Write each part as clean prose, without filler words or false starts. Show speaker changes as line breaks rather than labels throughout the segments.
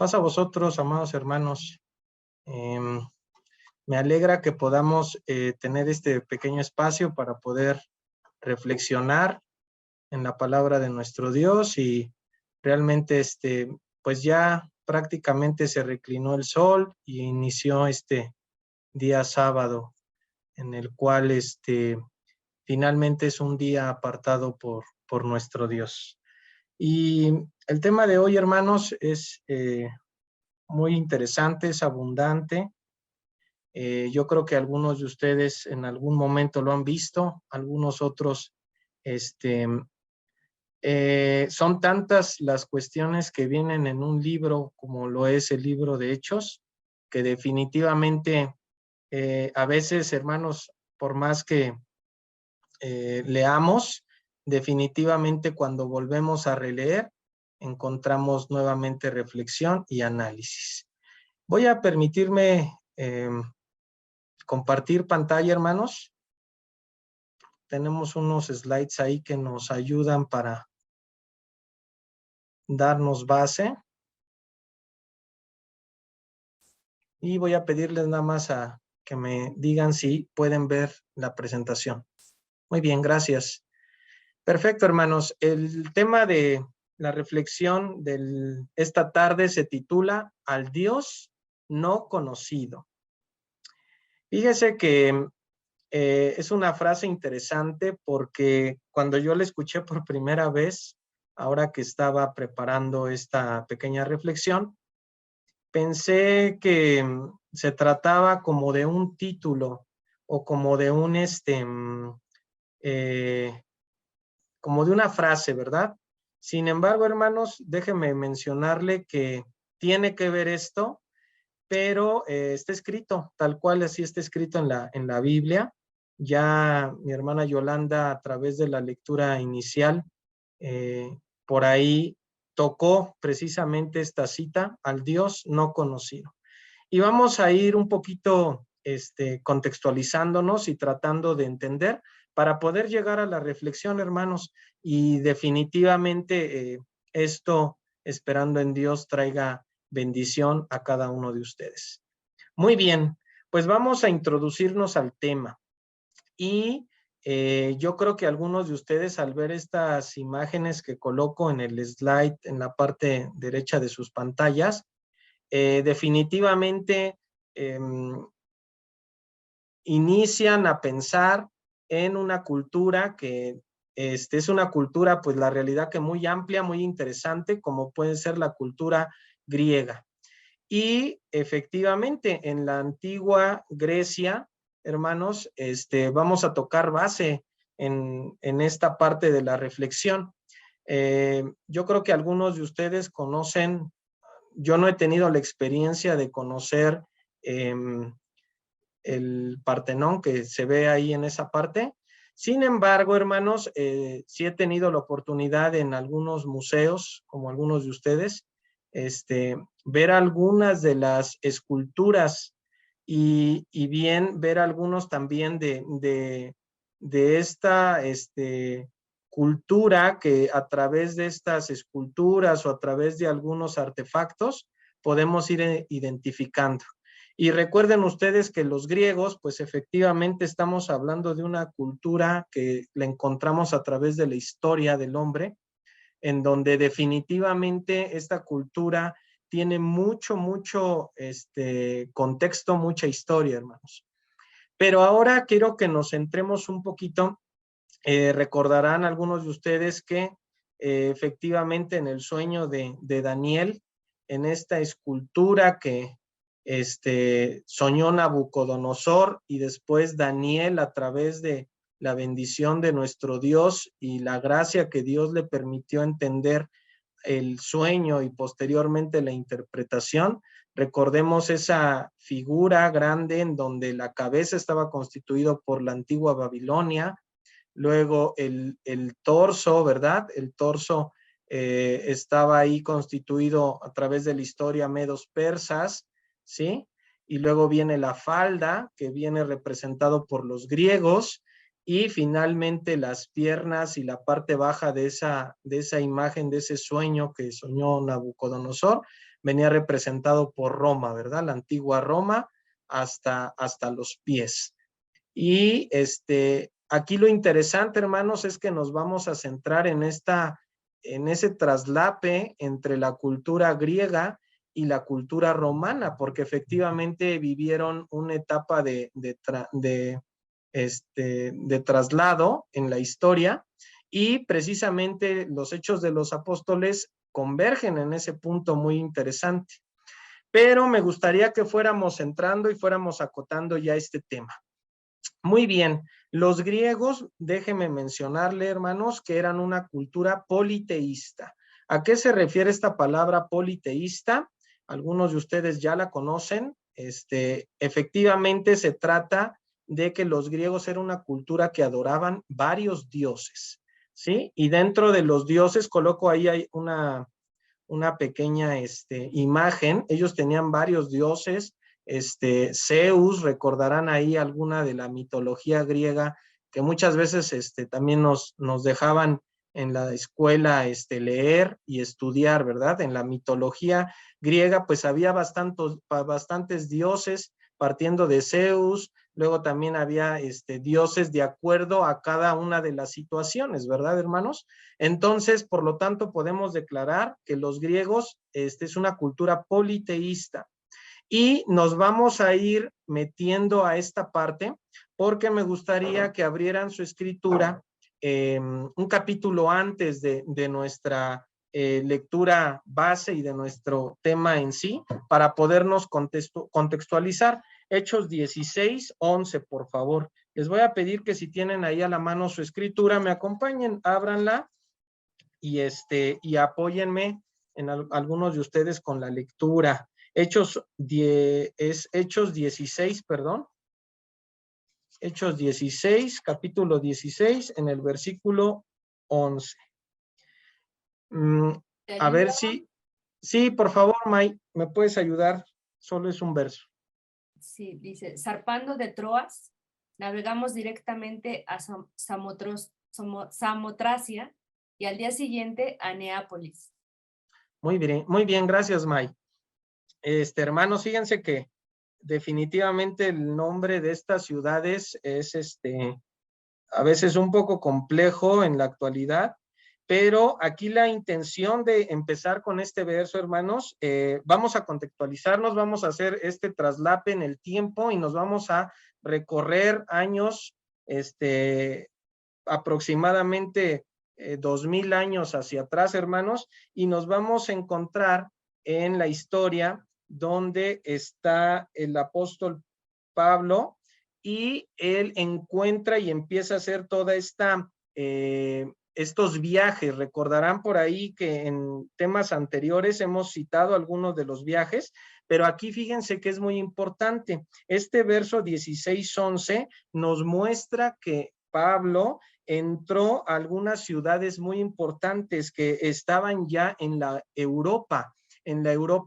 Paz a vosotros, amados hermanos. Me alegra que podamos tener este pequeño espacio para poder reflexionar en la palabra de nuestro Dios y realmente pues ya prácticamente se reclinó el sol y inició este día sábado, en el cual finalmente es un día apartado por nuestro Dios. Y el tema de hoy, hermanos, es muy interesante, es abundante. Yo creo que algunos de ustedes en algún momento lo han visto, algunos otros, son tantas las cuestiones que vienen en un libro como lo es el libro de Hechos, que definitivamente a veces, hermanos, por más que leamos, definitivamente cuando volvemos a releer, encontramos nuevamente reflexión y análisis. Voy a permitirme compartir pantalla, hermanos. Tenemos unos slides ahí que nos ayudan para darnos base. Y voy a pedirles nada más a que me digan si pueden ver la presentación. Muy bien, gracias. Perfecto, hermanos. El tema de la reflexión de esta tarde se titula Al Dios no conocido. Fíjese que es una frase interesante porque cuando yo la escuché por primera vez, ahora que estaba preparando esta pequeña reflexión, pensé que se trataba como de un título o como de un como de una frase, ¿verdad? Sin embargo, hermanos, déjenme mencionarle que tiene que ver esto, pero está escrito, tal cual así está escrito en la Biblia. Ya mi hermana Yolanda, a través de la lectura inicial, por ahí tocó precisamente esta cita, al Dios no conocido. Y vamos a ir un poquito contextualizándonos y tratando de entender para poder llegar a la reflexión, hermanos, y definitivamente esto, esperando en Dios, traiga bendición a cada uno de ustedes. Muy bien, pues vamos a introducirnos al tema. Y yo creo que algunos de ustedes, al ver estas imágenes que coloco en el slide, en la parte derecha de sus pantallas, definitivamente inician a pensar en una cultura que es una cultura, pues la realidad que muy amplia, muy interesante, como puede ser la cultura griega. Y efectivamente, en la antigua Grecia, hermanos, vamos a tocar base en esta parte de la reflexión. Yo creo que algunos de ustedes conocen, yo no he tenido la experiencia de conocer el Partenón que se ve ahí en esa parte. Sin embargo, hermanos, sí he tenido la oportunidad en algunos museos, como algunos de ustedes, ver algunas de las esculturas y bien ver algunos también de esta cultura que a través de estas esculturas o a través de algunos artefactos podemos ir identificando. Y recuerden ustedes que los griegos, pues efectivamente estamos hablando de una cultura que la encontramos a través de la historia del hombre, en donde definitivamente esta cultura tiene mucho contexto, mucha historia, hermanos. Pero ahora quiero que nos centremos un poquito. Recordarán algunos de ustedes que efectivamente en el sueño de Daniel, en esta escultura que soñó Nabucodonosor y después Daniel a través de la bendición de nuestro Dios y la gracia que Dios le permitió entender el sueño y posteriormente la interpretación. Recordemos esa figura grande en donde la cabeza estaba constituido por la antigua Babilonia, luego el torso, ¿verdad? El torso estaba ahí constituido a través de la historia medos persas, ¿sí? Y luego viene la falda, que viene representado por los griegos, y finalmente las piernas y la parte baja de esa imagen, de ese sueño que soñó Nabucodonosor, venía representado por Roma, ¿verdad? La antigua Roma hasta los pies. Y aquí lo interesante, hermanos, es que nos vamos a centrar en ese traslape entre la cultura griega y la cultura romana, porque efectivamente vivieron una etapa de traslado en la historia, y precisamente los Hechos de los Apóstoles convergen en ese punto muy interesante. Pero me gustaría que fuéramos entrando y fuéramos acotando ya este tema. Muy bien, los griegos, déjenme mencionarle, hermanos, que eran una cultura politeísta. ¿A qué se refiere esta palabra politeísta? Algunos de ustedes ya la conocen. Efectivamente se trata de que los griegos eran una cultura que adoraban varios dioses, ¿sí? Y dentro de los dioses, coloco ahí hay una pequeña imagen. Ellos tenían varios dioses. Zeus, recordarán ahí alguna de la mitología griega que muchas veces también nos dejaban en la escuela leer y estudiar, ¿verdad? En la mitología griega pues había bastantes dioses partiendo de Zeus. Luego también había dioses de acuerdo a cada una de las situaciones, ¿verdad, hermanos? Entonces, por lo tanto, podemos declarar que los griegos es una cultura politeísta. Y nos vamos a ir metiendo a esta parte porque me gustaría que abrieran su escritura un capítulo antes de nuestra lectura base y de nuestro tema en sí, para podernos contextualizar. Hechos 16:11, por favor. Les voy a pedir que si tienen ahí a la mano su escritura, me acompañen, ábranla y apóyenme en algunos de ustedes con la lectura. Hechos 16, perdón. Hechos 16, capítulo 16, en el versículo 11. A ver si... Sí, por favor, May, ¿me puedes ayudar? Solo es un verso.
Sí, dice, zarpando de Troas, navegamos directamente a Samotracia y al día siguiente a Neápolis.
Muy bien, gracias, May. Hermanos, fíjense que definitivamente el nombre de estas ciudades es a veces un poco complejo en la actualidad, pero aquí la intención de empezar con este verso, hermanos, vamos a contextualizarnos, vamos a hacer este traslape en el tiempo y nos vamos a recorrer años, aproximadamente 2000 años hacia atrás, hermanos, y nos vamos a encontrar en la historia donde está el apóstol Pablo, y él encuentra y empieza a hacer toda estos viajes. Recordarán por ahí que en temas anteriores hemos citado algunos de los viajes, pero aquí fíjense que es muy importante. Este verso 16:11 nos muestra que Pablo entró a algunas ciudades muy importantes que estaban ya en la Europa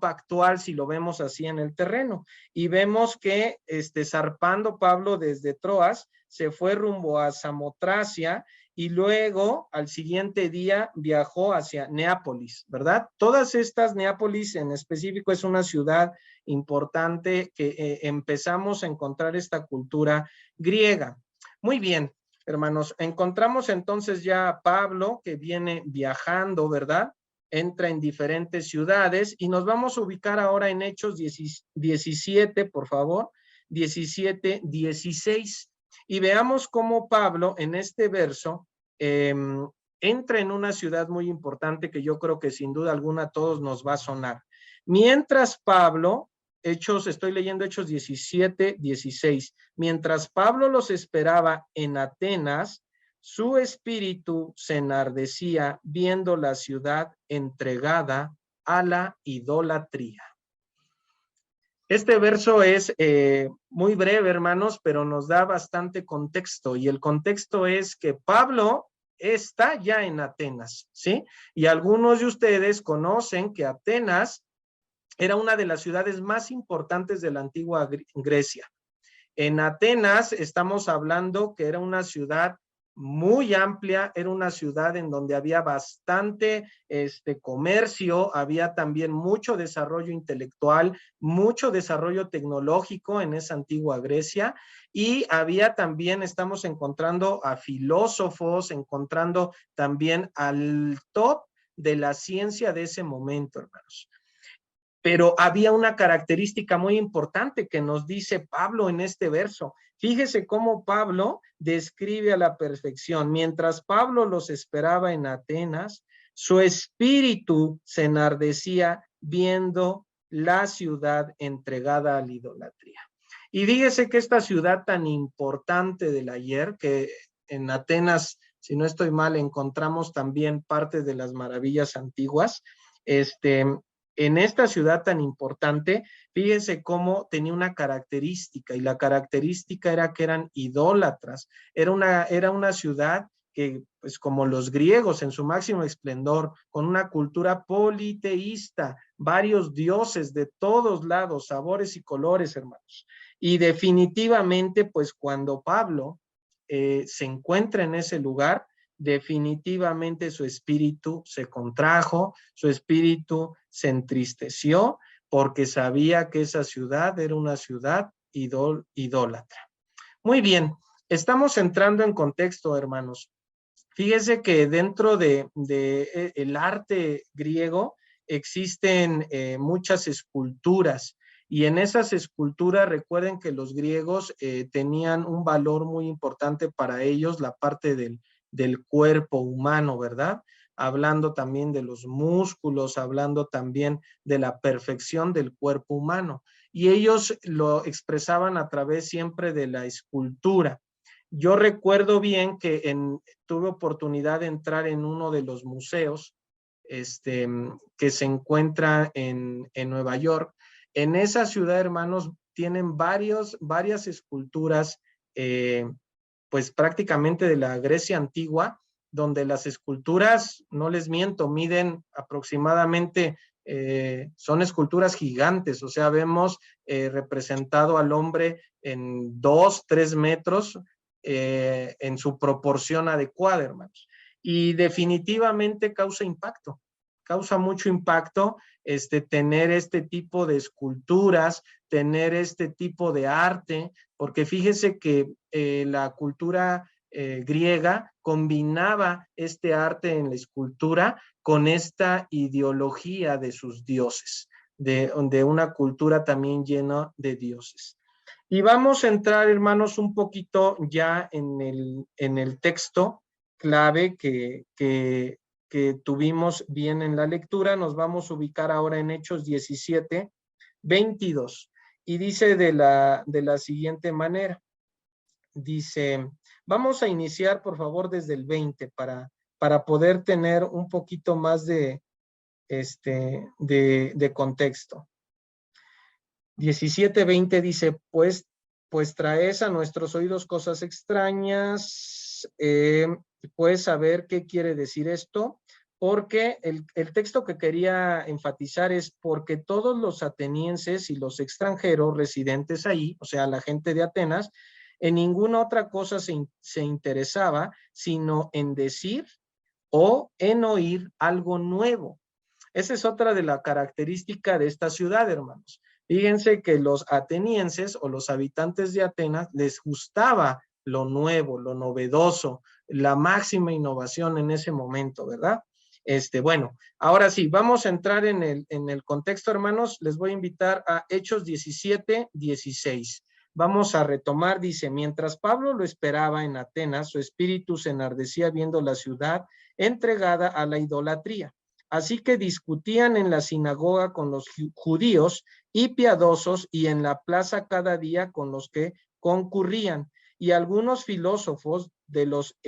actual, si lo vemos así en el terreno. Y vemos que zarpando Pablo desde Troas, se fue rumbo a Samotracia y luego al siguiente día viajó hacia Neápolis, ¿verdad? Todas estas, Neápolis en específico es una ciudad importante que empezamos a encontrar esta cultura griega. Muy bien, hermanos, encontramos entonces ya a Pablo que viene viajando, ¿verdad? Entra en diferentes ciudades y nos vamos a ubicar ahora en Hechos 17, por favor, 17:16. Y veamos cómo Pablo en este verso entra en una ciudad muy importante que yo creo que sin duda alguna a todos nos va a sonar. Mientras Pablo, estoy leyendo Hechos 17:16, mientras Pablo los esperaba en Atenas, su espíritu se enardecía viendo la ciudad entregada a la idolatría. Este verso es muy breve, hermanos, pero nos da bastante contexto, y el contexto es que Pablo está ya en Atenas, ¿sí? Y algunos de ustedes conocen que Atenas era una de las ciudades más importantes de la antigua Grecia. En Atenas estamos hablando que era una ciudad muy amplia, era una ciudad en donde había bastante comercio, había también mucho desarrollo intelectual, mucho desarrollo tecnológico en esa antigua Grecia, y había también, estamos encontrando a filósofos, encontrando también al top de la ciencia de ese momento, hermanos. Pero había una característica muy importante que nos dice Pablo en este verso. Fíjese cómo Pablo describe a la perfección. Mientras Pablo los esperaba en Atenas, su espíritu se enardecía viendo la ciudad entregada a la idolatría. Y fíjese que esta ciudad tan importante del ayer, que en Atenas, si no estoy mal, encontramos también parte de las maravillas antiguas, en esta ciudad tan importante, fíjense cómo tenía una característica, y la característica era que eran idólatras. Era una ciudad que, pues como los griegos en su máximo esplendor, con una cultura politeísta, varios dioses de todos lados, sabores y colores, hermanos. Y definitivamente, pues cuando Pablo se encuentra en ese lugar, definitivamente su espíritu se contrajo, su espíritu se entristeció, porque sabía que esa ciudad era una ciudad idólatra. Muy bien, estamos entrando en contexto, hermanos. Fíjese que dentro de el arte griego existen muchas esculturas, y en esas esculturas recuerden que los griegos tenían un valor muy importante para ellos, la parte del cuerpo humano, ¿verdad? Hablando también de los músculos, hablando también de la perfección del cuerpo humano. Y ellos lo expresaban a través siempre de la escultura. Yo recuerdo bien que tuve oportunidad de entrar en uno de los museos que se encuentra en Nueva York. En esa ciudad, hermanos, tienen varias esculturas, pues prácticamente de la Grecia antigua, donde las esculturas, no les miento, miden aproximadamente, son esculturas gigantes, o sea, vemos representado al hombre en 2, 3 metros, en su proporción adecuada, hermanos. Y definitivamente causa mucho impacto tener este tipo de esculturas, tener este tipo de arte, porque fíjese que la cultura griega combinaba este arte en la escultura con esta ideología de sus dioses, de una cultura también llena de dioses. Y vamos a entrar, hermanos, un poquito ya en el texto clave que tuvimos bien en la lectura. Nos vamos a ubicar ahora en Hechos 17, 22. Y dice de la siguiente manera. Dice, vamos a iniciar, por favor, desde el 20 para poder tener un poquito más de contexto. 17:20 dice, pues traes a nuestros oídos cosas extrañas, puedes saber qué quiere decir esto, porque el texto que quería enfatizar es porque todos los atenienses y los extranjeros residentes ahí, o sea, la gente de Atenas, en ninguna otra cosa se interesaba, sino en decir o en oír algo nuevo. Esa es otra de la característica de esta ciudad, hermanos. Fíjense que los atenienses o los habitantes de Atenas les gustaba lo nuevo, lo novedoso, la máxima innovación en ese momento, ¿verdad? Bueno, ahora sí, vamos a entrar en el contexto, hermanos. Les voy a invitar a Hechos 17, 16. Vamos a retomar, dice, mientras Pablo lo esperaba en Atenas, su espíritu se enardecía viendo la ciudad entregada a la idolatría. Así que discutían en la sinagoga con los judíos y piadosos, y en la plaza cada día con los que concurrían. Y algunos filósofos de los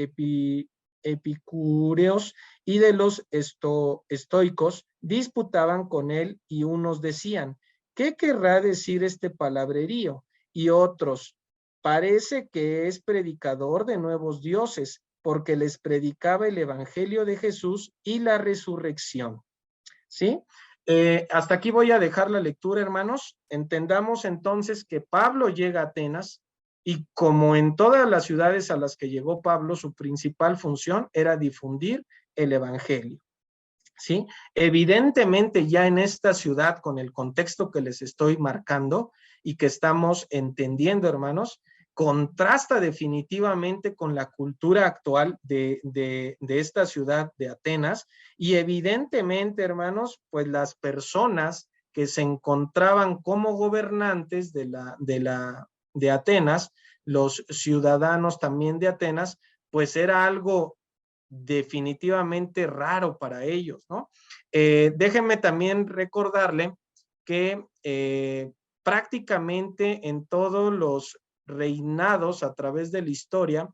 epicúreos y de los estoicos disputaban con él, y unos decían, ¿qué querrá decir este palabrerío? Y otros, parece que es predicador de nuevos dioses, porque les predicaba el evangelio de Jesús y la resurrección. ¿Sí? Hasta aquí voy a dejar la lectura, hermanos. Entendamos entonces que Pablo llega a Atenas, Y como en todas las ciudades a las que llegó Pablo, su principal función era difundir el evangelio. ¿Sí? Evidentemente ya en esta ciudad, con el contexto que les estoy marcando y que estamos entendiendo, hermanos, contrasta definitivamente con la cultura actual de esta ciudad de Atenas, y evidentemente, hermanos, pues las personas que se encontraban como gobernantes de Atenas, los ciudadanos también de Atenas, pues era algo definitivamente raro para ellos, ¿no? Déjenme también recordarle que prácticamente en todos los reinados a través de la historia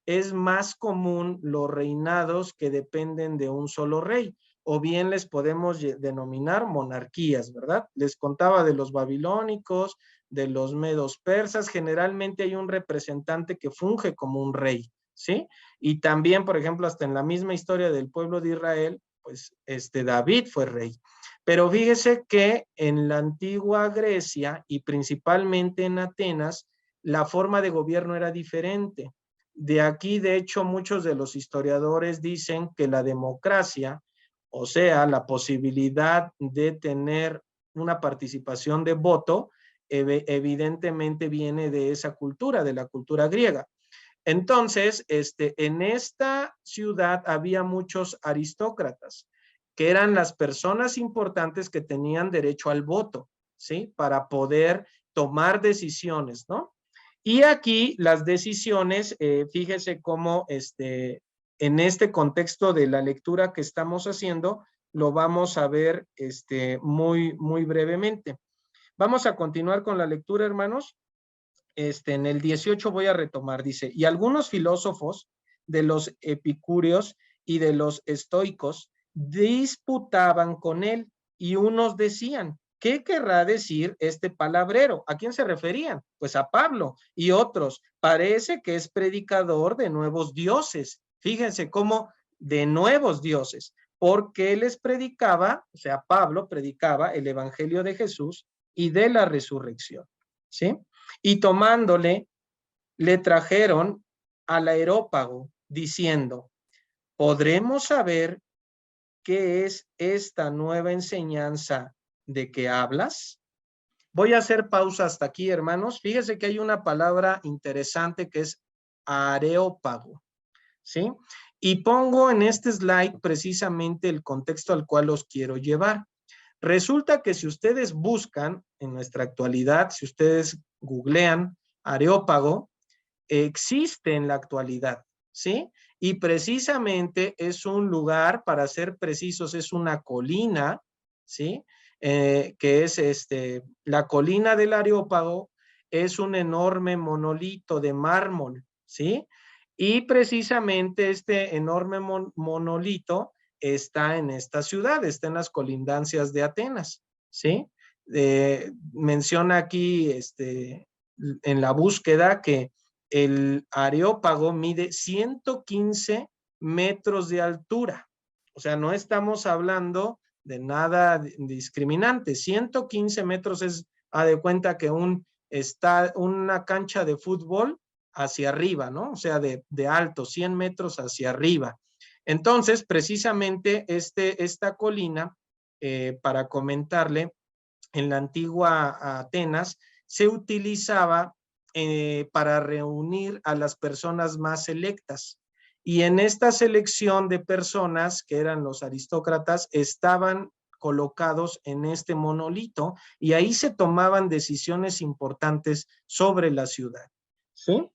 es más común los reinados que dependen de un solo rey, o bien les podemos denominar monarquías, ¿verdad? Les contaba de los babilónicos, de los medos persas, generalmente hay un representante que funge como un rey, ¿sí? Y también, por ejemplo, hasta en la misma historia del pueblo de Israel, pues David fue rey. Pero fíjese que en la antigua Grecia y principalmente en Atenas, la forma de gobierno era diferente. De aquí, de hecho, muchos de los historiadores dicen que la democracia, o sea, la posibilidad de tener una participación de voto, evidentemente viene de esa cultura, de la cultura griega. Entonces, en esta ciudad había muchos aristócratas, que eran las personas importantes que tenían derecho al voto, ¿sí? Para poder tomar decisiones, ¿no? Y aquí las decisiones, fíjese cómo en este contexto de la lectura que estamos haciendo, lo vamos a ver muy brevemente. Vamos a continuar con la lectura, hermanos. En el 18 voy a retomar, dice, y algunos filósofos de los epicúreos y de los estoicos disputaban con él, y unos decían, ¿qué querrá decir este palabrero? ¿A quién se referían? Pues a Pablo. Y otros, parece que es predicador de nuevos dioses. Fíjense cómo de nuevos dioses, porque les predicaba, o sea, Pablo predicaba el evangelio de Jesús y de la resurrección, ¿sí? Y tomándole, le trajeron al Areópago, diciendo, ¿podremos saber qué es esta nueva enseñanza de que hablas? Voy a hacer pausa hasta aquí, hermanos. Fíjese que hay una palabra interesante que es Areópago, ¿sí? Y pongo en este slide precisamente el contexto al cual los quiero llevar. Resulta que si ustedes buscan en nuestra actualidad, si ustedes googlean Areópago, existe en la actualidad, ¿sí? Y precisamente es un lugar, para ser precisos, es una colina, ¿sí? Que es la colina del Areópago, es un enorme monolito de mármol, ¿sí? Y precisamente este enorme monolito está en esta ciudad, está en las colindancias de Atenas, ¿sí? Menciona aquí en la búsqueda que el Areópago mide 115 metros de altura. O sea, no estamos hablando de nada discriminante. 115 metros es, a de cuenta que una cancha de fútbol hacia arriba, ¿no? O sea, de alto, 100 metros hacia arriba. Entonces, precisamente esta colina, para comentarle, en la antigua Atenas se utilizaba para reunir a las personas más selectas. Y en esta selección de personas, que eran los aristócratas, estaban colocados en este monolito y ahí se tomaban decisiones importantes sobre la ciudad, ¿sí?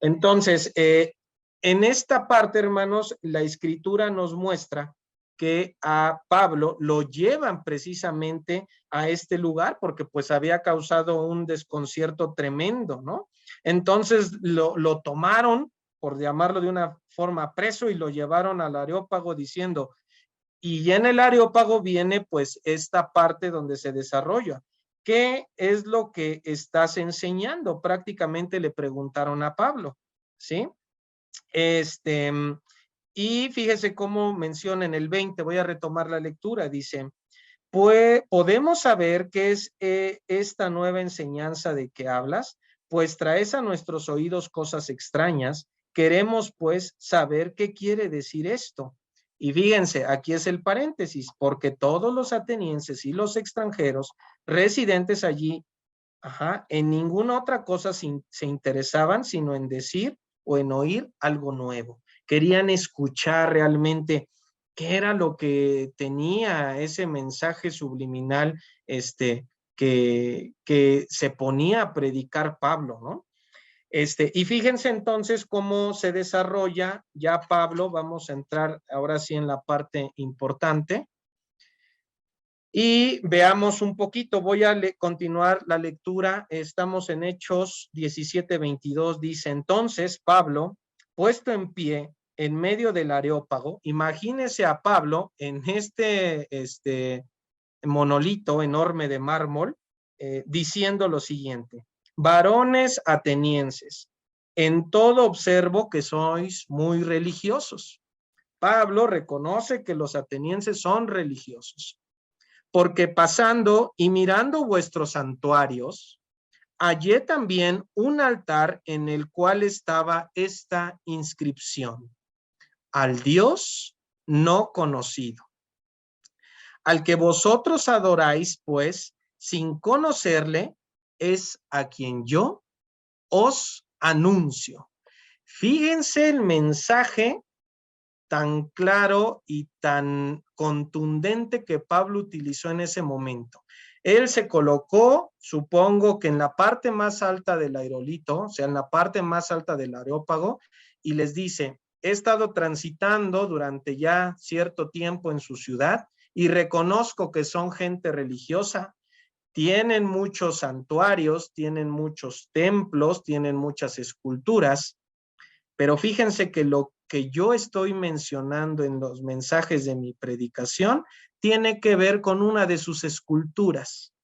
Entonces, en esta parte, hermanos, la escritura nos muestra que a Pablo lo llevan precisamente a este lugar porque pues había causado un desconcierto tremendo, ¿no? Entonces lo tomaron, por llamarlo de una forma, preso, y lo llevaron al Areópago diciendo, y en el Areópago viene pues esta parte donde se desarrolla. ¿Qué es lo que estás enseñando? Prácticamente le preguntaron a Pablo, ¿sí? Y fíjese cómo menciona en el 20, voy a retomar la lectura, dice, pues podemos saber qué es esta nueva enseñanza de que hablas, pues traes a nuestros oídos cosas extrañas. Queremos pues saber qué quiere decir esto. Y fíjense, aquí es el paréntesis, porque todos los atenienses y los extranjeros residentes allí, en ninguna otra cosa se interesaban, sino en decir o en oír algo nuevo. Querían escuchar realmente qué era lo que tenía ese mensaje subliminal, que se ponía a predicar Pablo, ¿no? Y fíjense entonces cómo se desarrolla ya Pablo. Vamos a entrar ahora sí en la parte importante. Y veamos un poquito, voy a continuar la lectura. Estamos en Hechos 17:22, dice: entonces Pablo, puesto en pie en medio del Areópago, imagínese a Pablo en este monolito enorme de mármol, diciendo lo siguiente: varones atenienses, en todo observo que sois muy religiosos. Pablo reconoce que los atenienses son religiosos, porque pasando y mirando vuestros santuarios, hallé también un altar en el cual estaba esta inscripción: al Dios no conocido. Al que vosotros adoráis, pues, sin conocerle, es a quien yo os anuncio. Fíjense el mensaje tan claro y tan contundente que Pablo utilizó en ese momento. Él se colocó, supongo que en la parte más alta del aerolito, o sea, en la parte más alta del Areópago, y les dice: he estado transitando durante ya cierto tiempo en su ciudad y reconozco que son gente religiosa, tienen muchos santuarios, tienen muchos templos, tienen muchas esculturas, pero fíjense que lo que yo estoy mencionando en los mensajes de mi predicación tiene que ver con una de sus esculturas.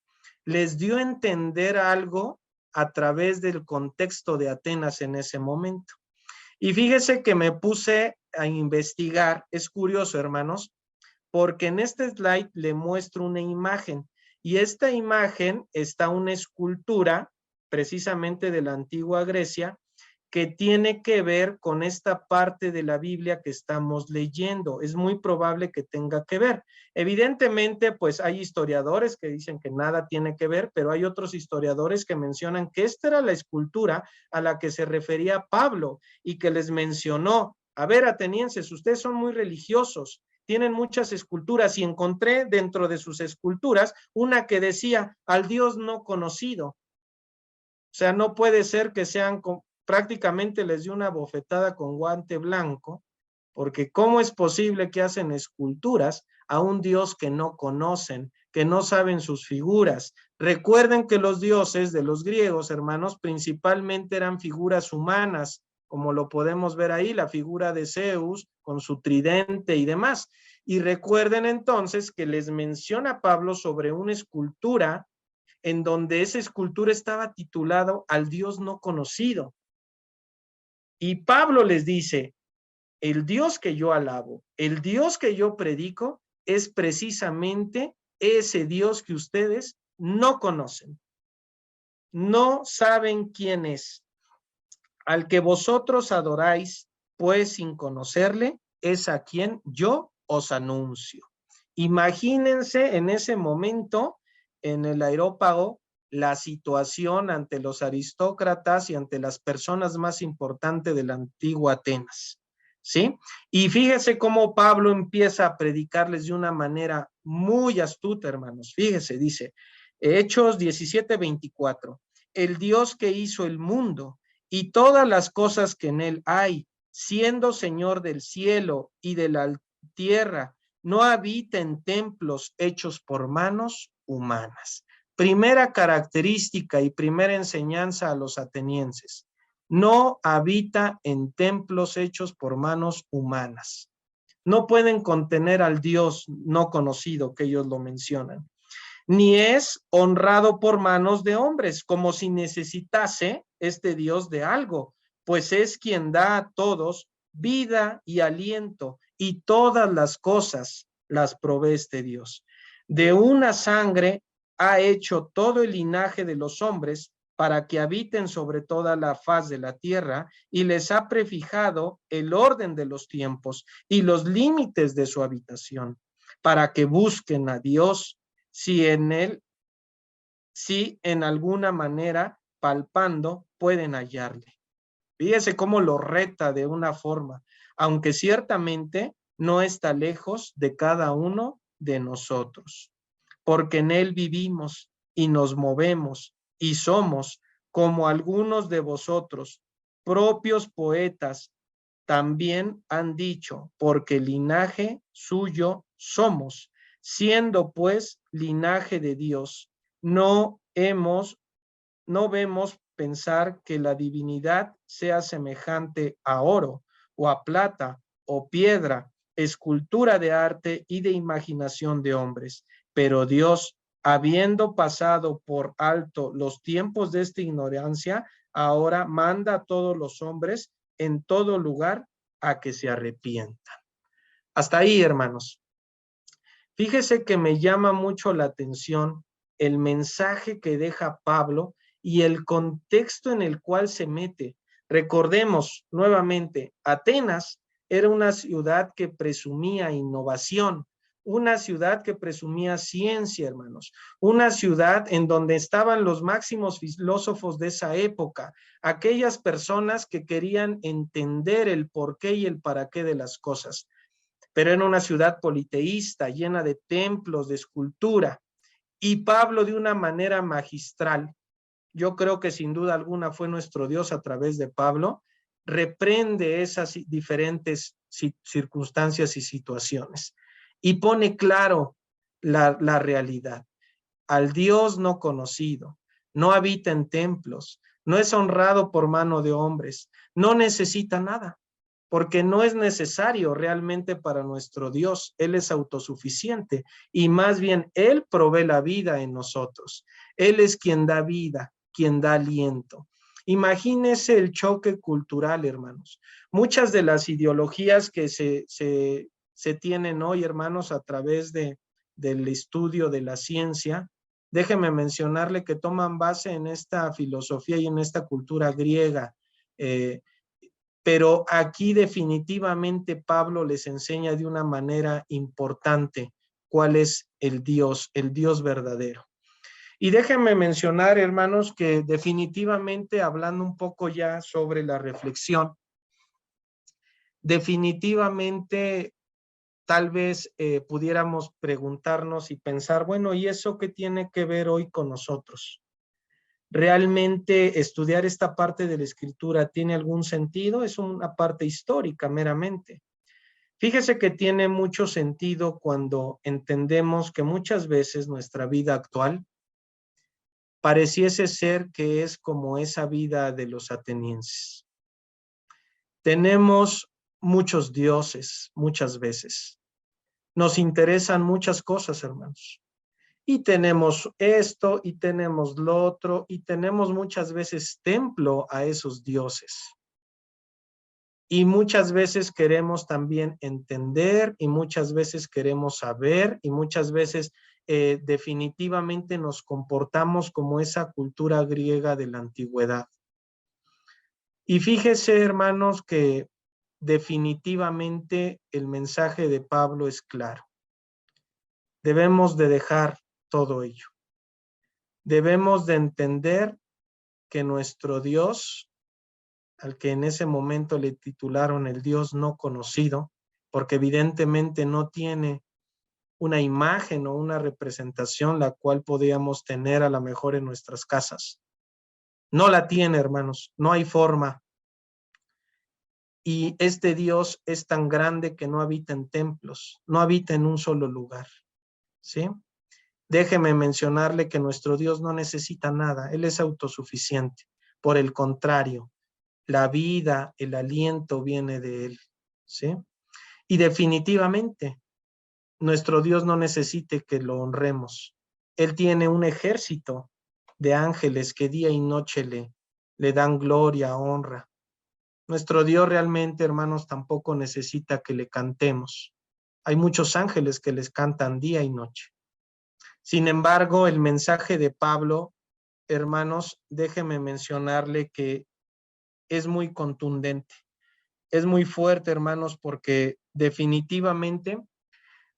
Les dio a entender algo a través del contexto de Atenas en ese momento. Y fíjese que me puse a investigar. Es curioso, hermanos, porque en este slide le muestro una imagen, y esta imagen está una escultura precisamente de la antigua Grecia, que tiene que ver con esta parte de la Biblia que estamos leyendo. Es muy probable que tenga que ver. Evidentemente, pues hay historiadores que dicen que nada tiene que ver, pero hay otros historiadores que mencionan que esta era la escultura a la que se refería Pablo y que les mencionó: a ver, atenienses, ustedes son muy religiosos, tienen muchas esculturas, y encontré dentro de sus esculturas una que decía: al Dios no conocido. O sea, no puede ser que sean, prácticamente les dio una bofetada con guante blanco, porque ¿cómo es posible que hacen esculturas a un Dios que no conocen, que no saben sus figuras? Recuerden que los dioses de los griegos, hermanos, principalmente eran figuras humanas, como lo podemos ver ahí, la figura de Zeus con su tridente y demás. Y recuerden entonces que les menciona Pablo sobre una escultura en donde esa escultura estaba titulado al Dios no conocido. Y Pablo les dice: el Dios que yo alabo, el Dios que yo predico, es precisamente ese Dios que ustedes no conocen, no saben quién es. Al que vosotros adoráis, pues sin conocerle, es a quien yo os anuncio. Imagínense en ese momento, en el Areópago, la situación ante los aristócratas y ante las personas más importantes de la antigua Atenas, ¿sí? Y fíjese cómo Pablo empieza a predicarles de una manera muy astuta, hermanos. Fíjese, dice, Hechos 17:24, el Dios que hizo el mundo y todas las cosas que en él hay, siendo Señor del cielo y de la tierra, no habita en templos hechos por manos humanas. Primera característica y primera enseñanza a los atenienses: no habita en templos hechos por manos humanas. No pueden contener al Dios no conocido, que ellos lo mencionan. Ni es honrado por manos de hombres, como si necesitase este Dios de algo, pues es quien da a todos vida y aliento, y todas las cosas las provee este Dios. De una sangre ha hecho todo el linaje de los hombres, para que habiten sobre toda la faz de la tierra, y les ha prefijado el orden de los tiempos y los límites de su habitación, para que busquen a Dios, si en alguna manera palpando pueden hallarle. Fíjese cómo lo reta de una forma, aunque ciertamente no está lejos de cada uno de nosotros, porque en él vivimos y nos movemos y somos, como algunos de vosotros, propios poetas, también han dicho, porque linaje suyo somos, siendo pues linaje de Dios. No vemos pensar que la divinidad sea semejante a oro o a plata o piedra, escultura de arte y de imaginación de hombres. Pero Dios, habiendo pasado por alto los tiempos de esta ignorancia, ahora manda a todos los hombres en todo lugar a que se arrepientan. Hasta ahí, hermanos. Fíjese que me llama mucho la atención el mensaje que deja Pablo y el contexto en el cual se mete. Recordemos nuevamente, Atenas era una ciudad que presumía innovación, una ciudad que presumía ciencia, hermanos, una ciudad en donde estaban los máximos filósofos de esa época, aquellas personas que querían entender el porqué y el para qué de las cosas. Pero era una ciudad politeísta, llena de templos, de escultura, y Pablo de una manera magistral, yo creo que sin duda alguna fue nuestro Dios a través de Pablo, reprende esas diferentes circunstancias y situaciones y pone claro la realidad. Al Dios no conocido, no habita en templos, no es honrado por mano de hombres, no necesita nada, porque no es necesario realmente para nuestro Dios. Él es autosuficiente y más bien Él provee la vida en nosotros. Él es quien da vida, quien da aliento. Imagínese el choque cultural, hermanos. Muchas de las ideologías que se tienen hoy, hermanos, a través del estudio de la ciencia, déjeme mencionarle que toman base en esta filosofía y en esta cultura griega, pero aquí definitivamente Pablo les enseña de una manera importante cuál es el Dios verdadero. Y déjenme mencionar, hermanos, que definitivamente, hablando un poco ya sobre la reflexión, definitivamente tal vez pudiéramos preguntarnos y pensar, bueno, ¿y eso qué tiene que ver hoy con nosotros? ¿Realmente estudiar esta parte de la escritura tiene algún sentido? Es una parte histórica meramente. Fíjese que tiene mucho sentido cuando entendemos que muchas veces nuestra vida actual pareciese ser que es como esa vida de los atenienses. Tenemos muchos dioses muchas veces. Nos interesan muchas cosas, hermanos. Y tenemos esto y tenemos lo otro y tenemos muchas veces templo a esos dioses. Y muchas veces queremos también entender y muchas veces queremos saber y muchas veces definitivamente nos comportamos como esa cultura griega de la antigüedad. Y fíjese, hermanos, que definitivamente el mensaje de Pablo es claro. Debemos de dejar todo ello. Debemos de entender que nuestro Dios, al que en ese momento le titularon el Dios no conocido, porque evidentemente no tiene una imagen o una representación la cual podríamos tener a lo mejor en nuestras casas. No la tiene, hermanos, no hay forma. Y este Dios es tan grande que no habita en templos, no habita en un solo lugar, ¿sí? Déjeme mencionarle que nuestro Dios no necesita nada, Él es autosuficiente. Por el contrario, la vida, el aliento viene de Él, ¿sí? Y definitivamente, nuestro Dios no necesita que lo honremos. Él tiene un ejército de ángeles que día y noche le dan gloria, honra. Nuestro Dios realmente, hermanos, tampoco necesita que le cantemos. Hay muchos ángeles que les cantan día y noche. Sin embargo, el mensaje de Pablo hermanos, déjeme mencionarle que es muy contundente, es muy fuerte, hermanos, porque definitivamente,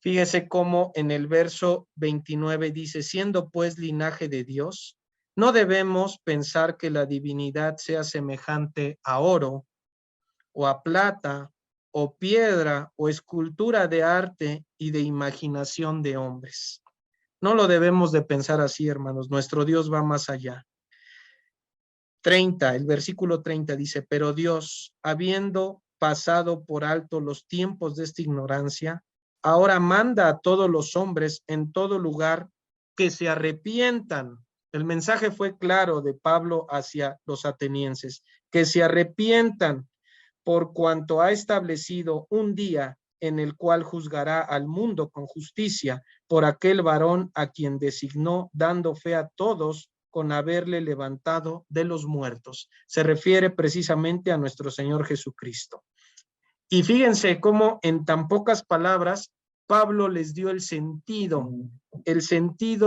fíjese cómo en el verso 29 dice, siendo pues linaje de Dios, no debemos pensar que la divinidad sea semejante a oro o a plata o piedra o escultura de arte y de imaginación de hombres. No lo debemos de pensar así, hermanos. Nuestro Dios va más allá. 30, el versículo 30 dice, pero Dios, habiendo pasado por alto los tiempos de esta ignorancia, ahora manda a todos los hombres en todo lugar que se arrepientan. El mensaje fue claro de Pablo hacia los atenienses, que se arrepientan por cuanto ha establecido un día en el cual juzgará al mundo con justicia por aquel varón a quien designó, dando fe a todos con haberle levantado de los muertos. Se refiere precisamente a nuestro Señor Jesucristo. Y fíjense cómo en tan pocas palabras Pablo les dio el sentido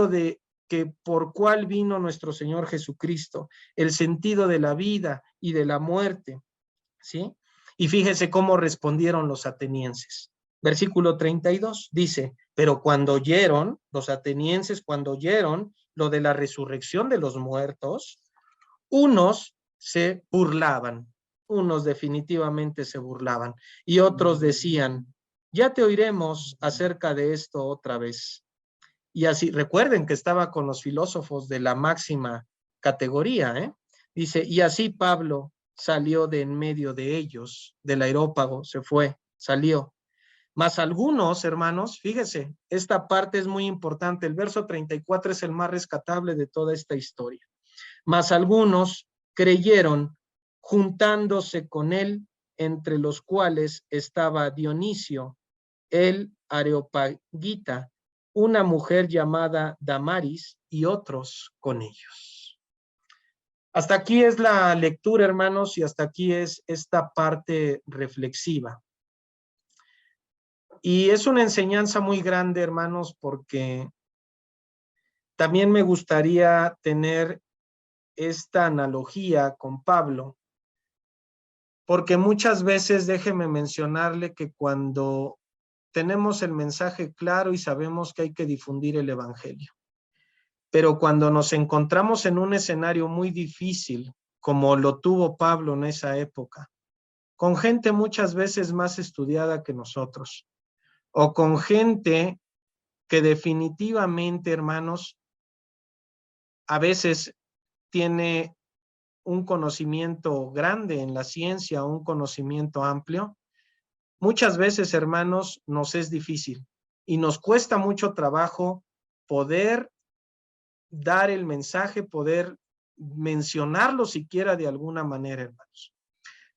de que por cuál vino nuestro Señor Jesucristo, el sentido de la vida y de la muerte, ¿sí? Y fíjese cómo respondieron los atenienses. Versículo 32 dice, pero cuando oyeron, los atenienses cuando oyeron lo de la resurrección de los muertos, unos se burlaban, unos definitivamente se burlaban, y otros decían, ya te oiremos acerca de esto otra vez. Y así, recuerden que estaba con los filósofos de la máxima categoría, ¿eh? Dice, y así Pablo salió de en medio de ellos, del aerópago, se fue, salió. Mas algunos, hermanos, fíjese, esta parte es muy importante, el verso 34 es el más rescatable de toda esta historia. Mas algunos creyeron juntándose con él, entre los cuales estaba Dionisio, el Areopagita, una mujer llamada Damaris y otros con ellos. Hasta aquí es la lectura, hermanos, y hasta aquí es esta parte reflexiva. Y es una enseñanza muy grande, hermanos, porque también me gustaría tener esta analogía con Pablo, porque muchas veces déjeme mencionarle que cuando tenemos el mensaje claro y sabemos que hay que difundir el evangelio, pero cuando nos encontramos en un escenario muy difícil, como lo tuvo Pablo en esa época, con gente muchas veces más estudiada que nosotros, o con gente que definitivamente, hermanos, a veces tiene un conocimiento grande en la ciencia, un conocimiento amplio, muchas veces, hermanos, nos es difícil y nos cuesta mucho trabajo poder dar el mensaje, poder mencionarlo siquiera de alguna manera, hermanos.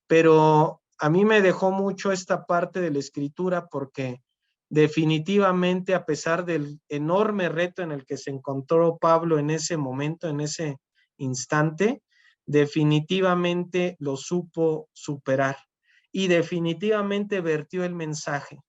Pero a mí me dejó mucho esta parte de la escritura porque definitivamente, a pesar del enorme reto en el que se encontró Pablo en ese momento, en ese instante, definitivamente lo supo superar y definitivamente vertió el mensaje.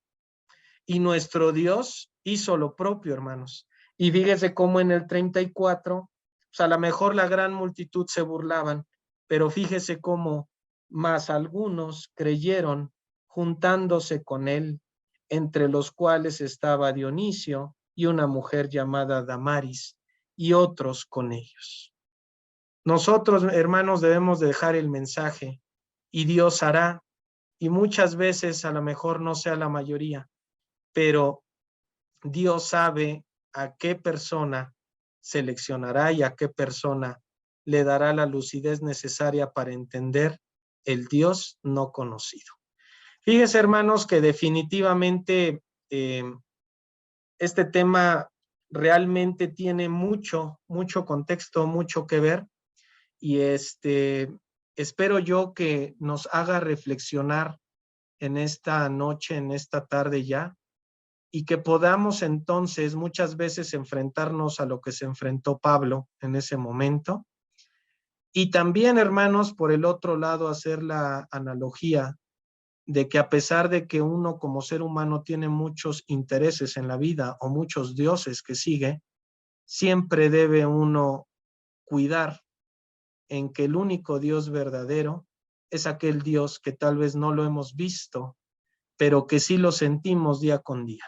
Y nuestro Dios hizo lo propio, hermanos. Y fíjese cómo en el 34, pues a lo mejor la gran multitud se burlaban, pero fíjese cómo más algunos creyeron juntándose con él, entre los cuales estaba Dionisio y una mujer llamada Damaris, y otros con ellos. Nosotros, hermanos, debemos dejar el mensaje y Dios hará, y muchas veces a lo mejor no sea la mayoría, pero Dios sabe a qué persona seleccionará y a qué persona le dará la lucidez necesaria para entender el Dios no conocido. Fíjense, hermanos, que definitivamente este tema realmente tiene mucho contexto, mucho que ver, y espero yo que nos haga reflexionar en esta noche, en esta tarde ya, y que podamos entonces muchas veces enfrentarnos a lo que se enfrentó Pablo en ese momento. Y también, hermanos, por el otro lado, hacer la analogía de que a pesar de que uno como ser humano tiene muchos intereses en la vida o muchos dioses que sigue, siempre debe uno cuidar en que el único Dios verdadero es aquel Dios que tal vez no lo hemos visto, pero que sí lo sentimos día con día.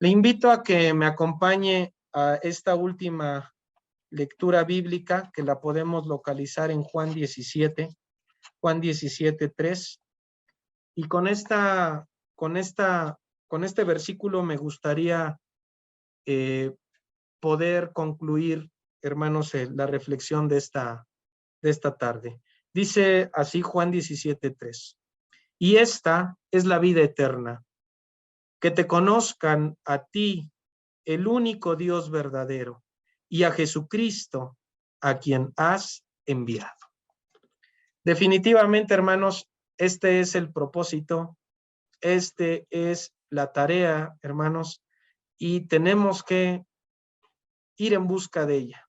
Le invito a que me acompañe a esta última lectura bíblica, que la podemos localizar en Juan 17, 3. Y con este versículo me gustaría poder concluir, hermanos, la reflexión de esta tarde. Dice así Juan 17:3. Y esta es la vida eterna, que te conozcan a ti, el único Dios verdadero, y a Jesucristo, a quien has enviado. Definitivamente, hermanos, este es el propósito, este es la tarea, hermanos, y tenemos que ir en busca de ella.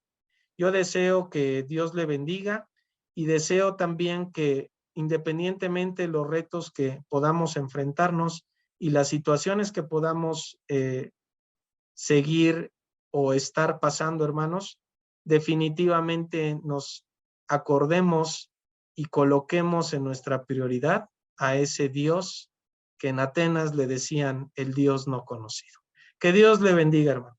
Yo deseo que Dios le bendiga y deseo también que, independientemente de los retos que podamos enfrentarnos y las situaciones que podamos seguir o estar pasando, hermanos, definitivamente nos acordemos y coloquemos en nuestra prioridad a ese Dios que en Atenas le decían el Dios no conocido. Que Dios le bendiga, hermano.